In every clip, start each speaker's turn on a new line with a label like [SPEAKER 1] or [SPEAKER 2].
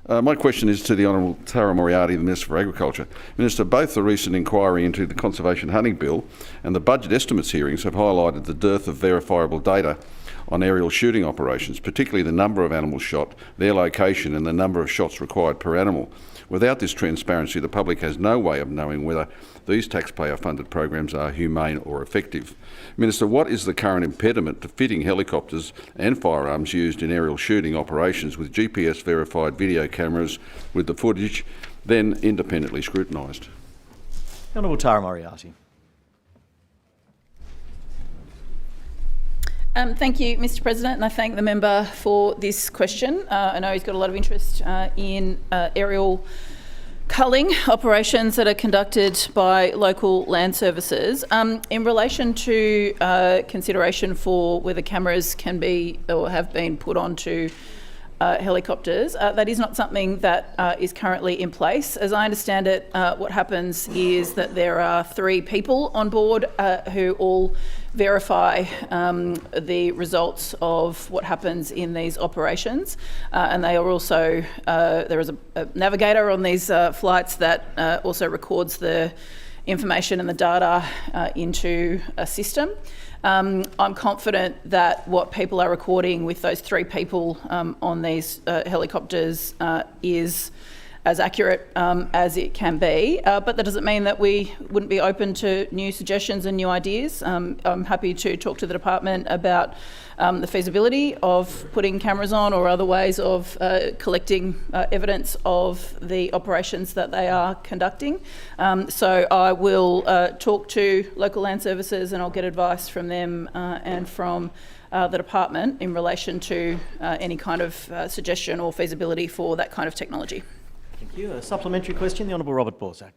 [SPEAKER 1] My question is to the Honourable Tara Moriarty, the Minister for Agriculture. Minister, both the recent inquiry into the Conservation Hunting Bill and the budget estimates hearings have highlighted the dearth of verifiable data on aerial shooting operations, particularly the number of animals shot, their location and the number of shots required per animal. Without this transparency, the public has no way of knowing whether these taxpayer-funded programs are humane or effective. Minister, what is the current impediment to fitting helicopters and firearms used in aerial shooting operations with GPS-verified video cameras with the footage then independently scrutinised?
[SPEAKER 2] Honourable Tara Moriarty.
[SPEAKER 3] Thank you, Mr President, and I thank the member for this question. I know he's got a lot of interest in aerial culling operations that are conducted by local land services. In relation to consideration for whether cameras can be or have been put onto helicopters, that is not something that is currently in place. As I understand it, what happens is that there are 3 people on board who all verify the results of what happens in these operations, and they are also there is a navigator on these flights that also records the information and the data into a system. I'm confident that what people are recording with those 3 people on these helicopters is as accurate as it can be, but that doesn't mean that we wouldn't be open to new suggestions and new ideas. I'm happy to talk to the department about the feasibility of putting cameras on or other ways of collecting evidence of the operations that they are conducting. So I will talk to local land services and I'll get advice from them and from the department in relation to any kind of suggestion or feasibility for that kind of technology.
[SPEAKER 2] Thank you. A supplementary question, the Honourable Robert Borsak.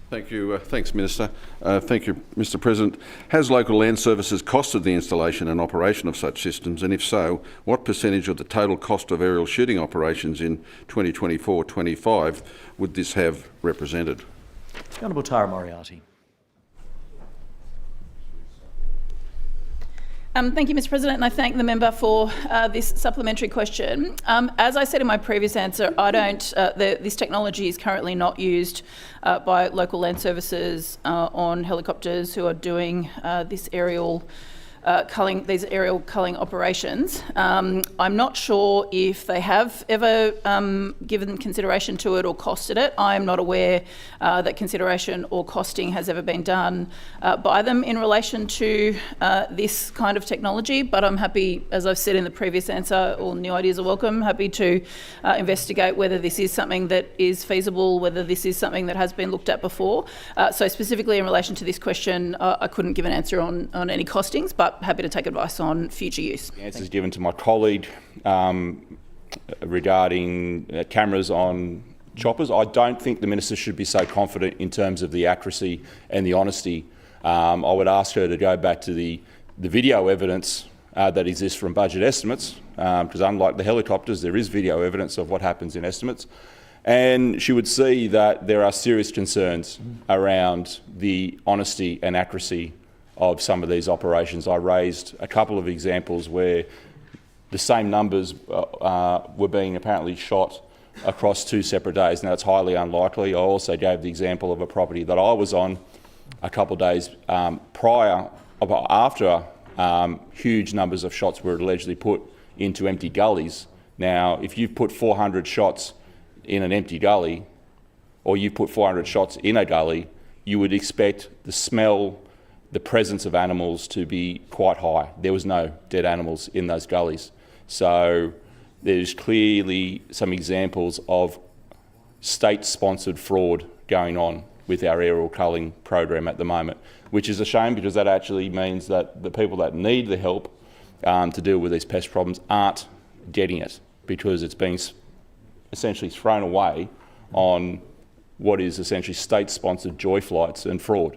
[SPEAKER 1] Thank you. Thanks, Minister. Thank you, Mr President. Has local land services costed the installation and operation of such systems, and if so, what percentage of the total cost of aerial shooting operations in 2024-25 would this have represented?
[SPEAKER 2] The Honourable Tara Moriarty.
[SPEAKER 3] Thank you, Mr President, and I thank the member for this supplementary question. As I said in my previous answer, this technology is currently not used by local land services on helicopters who are doing these aerial culling operations. I'm not sure if they have ever given consideration to it or costed it. I'm not aware that consideration or costing has ever been done by them in relation to this kind of technology, but I'm happy, as I've said in the previous answer, all new ideas are welcome, happy to investigate whether this is something that is feasible, whether this is something that has been looked at before. So specifically in relation to this question, I couldn't give an answer on any costings, but happy to take advice on future use.
[SPEAKER 4] The answers given to my colleague regarding cameras on choppers. I don't think the Minister should be so confident in terms of the accuracy and the honesty. I would ask her to go back to the video evidence that exists from budget estimates, because unlike the helicopters, there is video evidence of what happens in estimates. And she would see that there are serious concerns around the honesty and accuracy of some of these operations. I raised a couple of examples where the same numbers were being apparently shot across 2 separate days. Now, it's highly unlikely. I also gave the example of a property that I was on a couple of days after huge numbers of shots were allegedly put into empty gullies. Now, if you've put 400 shots in an empty gully, or you put 400 shots in a gully, you would expect the smell, the presence of animals to be quite high. There was no dead animals in those gullies. So there's clearly some examples of state-sponsored fraud going on with our aerial culling program at the moment, which is a shame because that actually means that the people that need the help to deal with these pest problems aren't getting it because it's being essentially thrown away on what is essentially state-sponsored joy flights and fraud.